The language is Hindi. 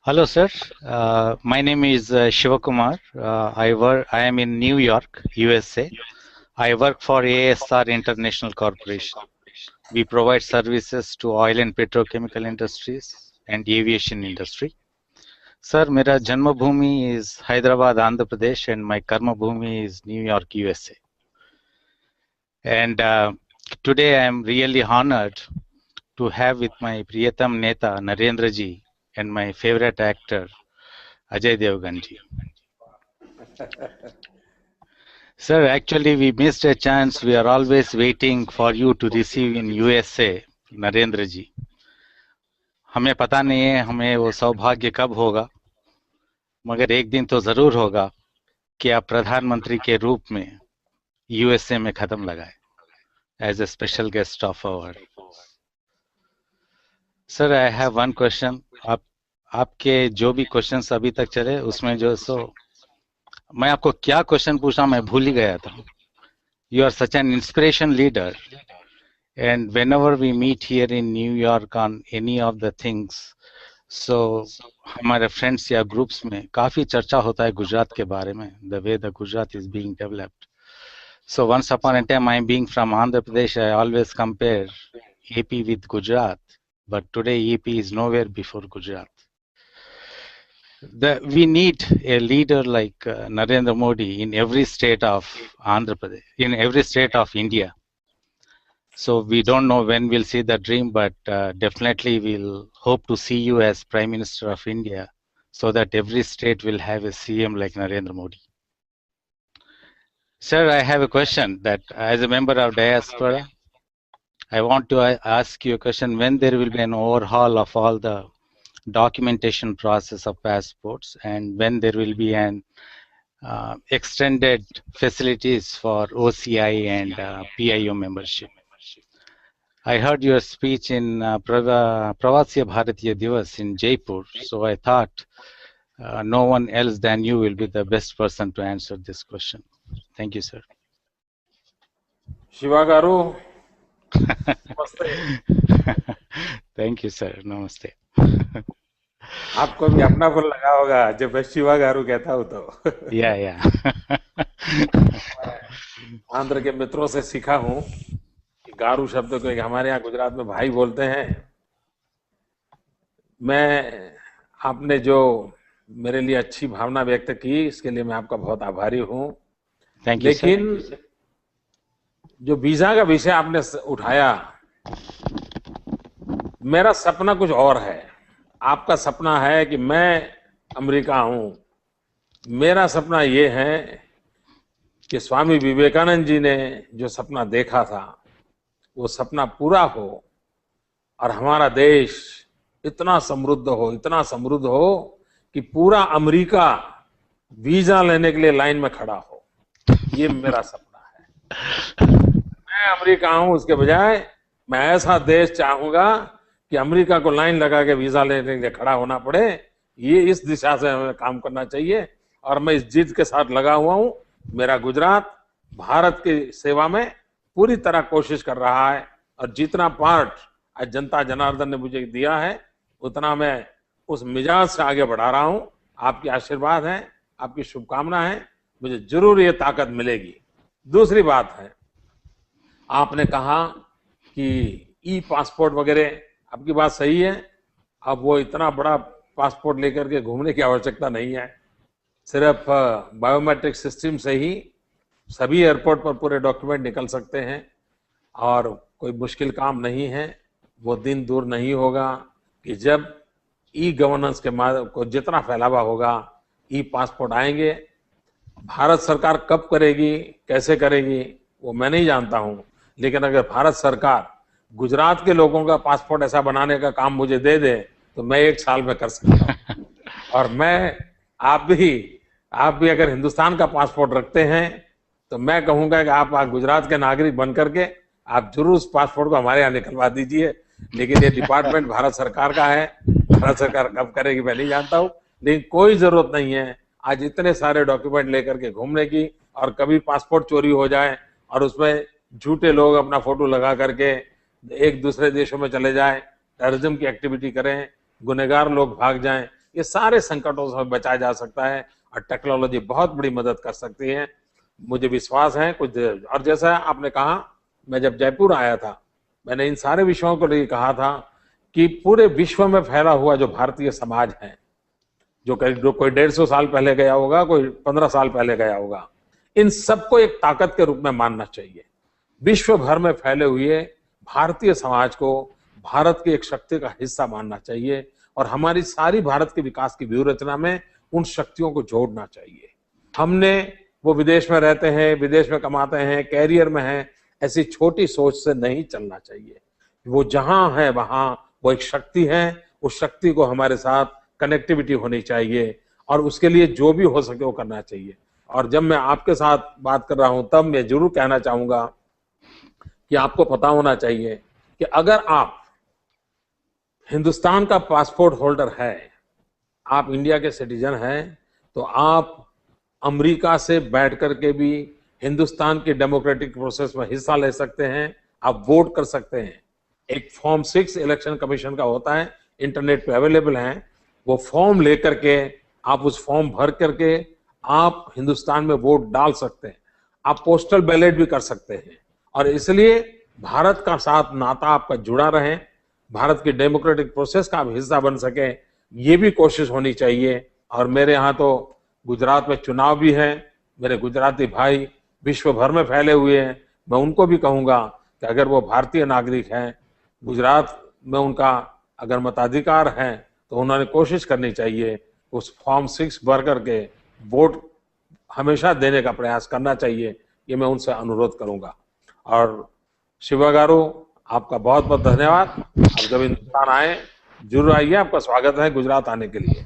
Hello, sir. My name is Shivakumar. I am in New York, USA. I work for ASR International Corporation. We provide services to oil and petrochemical industries and aviation industry. Sir, मेरा जन्म भूमि is Hyderabad, Andhra Pradesh, and my karma bhumi is New York, USA. And today I am really honored to have with my Priyatam Neta Narendra ji and my favorite actor Ajay Devgan ji. Sir, actually we missed a chance. We are always waiting for you to receive in USA, Narendra जी. हमें पता नहीं है हमें वो सौभाग्य कब होगा, मगर एक दिन तो जरूर होगा कि आप प्रधानमंत्री के रूप में यूएसए में कदम लगाए as a special guest of our. Sir, I have one question. आपके जो भी क्वेश्चंस अभी तक चले उसमें जो मैं आपको क्या क्वेश्चन पूछा मैं भूल ही गया था. You are such an inspiration leader, and whenever we meet here in New York on any of the things, so हमारे friends या groups में काफी चर्चा होता है गुजरात के बारे में, the way the Gujarat is being developed. So once upon a time, I being from Andhra Pradesh, I always compare AP with Gujarat, but today AP is nowhere before Gujarat. We need a leader like Narendra Modi in every state of Andhra Pradesh, in every state of India. So we don't know when we'll see the dream, but definitely we'll hope to see you as Prime Minister of India, so that every state will have a CM like Narendra Modi. Sir, I have a question that as a member of diaspora, I want to ask you a question. When there will be an overhaul of all the documentation process of passports, and when there will be an extended facilities for OCI and PIO membership. I heard your speech in Pravasya Bharatiya Divas in Jaipur, so I thought no one else than you will be the best person to answer this question. Thank you, sir. Shiva Garu. Namaste. Thank you, sir. Namaste. आपको भी अपना फल लगा होगा जब मैं शिवा गारू कहता हूँ तो. या आंध्र के मित्रों से सीखा हूँ कि गारू शब्द को हमारे यहाँ गुजरात में भाई बोलते हैं. मैं आपने जो मेरे लिए अच्छी भावना व्यक्त की इसके लिए मैं आपका बहुत आभारी हूँ. लेकिन जो वीजा का विषय आपने उठाया, मेरा सपना कुछ और है. आपका सपना है कि मैं अमेरिका हूं. मेरा सपना ये है कि स्वामी विवेकानंद जी ने जो सपना देखा था वो सपना पूरा हो और हमारा देश इतना समृद्ध हो कि पूरा अमेरिका वीजा लेने के लिए लाइन में खड़ा हो. ये मेरा सपना है. मैं अमेरिका हूं, उसके बजाय मैं ऐसा देश चाहूंगा कि अमेरिका को लाइन लगा के वीजा लेने के लिए खड़ा होना पड़े. ये इस दिशा से हमें काम करना चाहिए और मैं इस जिद के साथ लगा हुआ हूं. मेरा गुजरात भारत की सेवा में पूरी तरह कोशिश कर रहा है और जितना पार्ट आज जनता जनार्दन ने मुझे दिया है उतना मैं उस मिजाज से आगे बढ़ा रहा हूं. आपके आशीर्वाद है, आपकी शुभकामना है, मुझे जरूर ये ताकत मिलेगी. दूसरी बात है, आपने कहा कि ई पासपोर्ट वगैरह, आपकी बात सही है. अब वो इतना बड़ा पासपोर्ट लेकर के घूमने की आवश्यकता नहीं है. सिर्फ बायोमेट्रिक सिस्टम से ही सभी एयरपोर्ट पर पूरे डॉक्यूमेंट निकल सकते हैं और कोई मुश्किल काम नहीं है. वो दिन दूर नहीं होगा कि जब ई गवर्नेंस के माध्यम को जितना फैलावा होगा ई पासपोर्ट आएंगे. भारत सरकार कब करेगी, कैसे करेगी वो मैं नहीं जानता हूं, लेकिन अगर भारत सरकार गुजरात के लोगों का पासपोर्ट ऐसा बनाने का काम मुझे दे दे तो मैं 1 साल में कर सकता हूं. और मैं आप भी अगर हिंदुस्तान का पासपोर्ट रखते हैं तो मैं कहूंगा कि आप गुजरात के नागरिक बन करके आप जरूर उस पासपोर्ट को हमारे यहाँ निकलवा दीजिए. लेकिन ये डिपार्टमेंट भारत सरकार का है. भारत सरकार कब करेगी मैं नहीं जानता हूँ, लेकिन कोई जरूरत नहीं है आज इतने सारे डॉक्यूमेंट लेकर के घूमने की. और कभी पासपोर्ट चोरी हो जाए और उसमें झूठे लोग अपना फोटो लगा करके एक दूसरे देशों में चले जाए, टेररिज्म की एक्टिविटी करें, गुनहगार लोग भाग जाएं, ये सारे संकटों से बचाया जा सकता है और टेक्नोलॉजी बहुत बड़ी मदद कर सकती है, मुझे विश्वास है। कुछ और जैसा आपने कहा, मैं जब जयपुर आया था, मैंने इन सारे विषयों को लिए कहा था कि पूरे विश्व में फैला हुआ जो भारतीय समाज है, जो कोई 150 साल पहले गया होगा, कोई 15 साल पहले गया होगा, इन सबको एक ताकत के रूप में मानना चाहिए। विश्व भर में फैले हुए भारतीय समाज को भारत की एक शक्ति का हिस्सा मानना चाहिए और हमारी सारी भारत के विकास की व्यूह रचना में उन शक्तियों को जोड़ना चाहिए। हमने वो विदेश में रहते हैं, विदेश में कमाते हैं, कैरियर में हैं, ऐसी छोटी सोच से नहीं चलना चाहिए। वो जहां है वहां वो एक शक्ति है, उस शक्ति को हमारे साथ कनेक्टिविटी होनी चाहिए और उसके लिए जो भी हो सके वो करना चाहिए। और जब मैं आपके साथ बात कर रहा हूं तब मैं जरूर कहना चाहूंगा कि आपको पता होना चाहिए कि अगर आप हिंदुस्तान का पासपोर्ट होल्डर है, आप इंडिया के सिटीजन हैं, तो आप अमेरिका से बैठ करके भी हिंदुस्तान के डेमोक्रेटिक प्रोसेस में हिस्सा ले सकते हैं, आप वोट कर सकते हैं। एक फॉर्म 6 इलेक्शन कमीशन का होता है, इंटरनेट पे अवेलेबल है, वो फॉर्म लेकर के आप उस फॉर्म भर करके आप हिंदुस्तान में वोट डाल सकते हैं। आप पोस्टल बैलेट भी कर सकते हैं और इसलिए भारत का साथ नाता आपका जुड़ा रहे, भारत की डेमोक्रेटिक प्रोसेस का आप हिस्सा बन सके, ये भी कोशिश होनी चाहिए। और मेरे यहाँ तो गुजरात में चुनाव भी है, मेरे गुजराती भाई विश्व भर में फैले हुए हैं, मैं उनको भी कहूंगा कि अगर वो भारतीय नागरिक हैं, गुजरात में उनका अगर मताधिकार है तो उन्होंने कोशिश करनी चाहिए, उस फॉर्म 6 भर करके वोट हमेशा देने का प्रयास करना चाहिए, ये मैं उनसे अनुरोध करूंगा। और शिवा गारू, आपका बहुत बहुत धन्यवाद। आप जब हिंदुस्तान आए जरूर आइए, आपका स्वागत है गुजरात आने के लिए।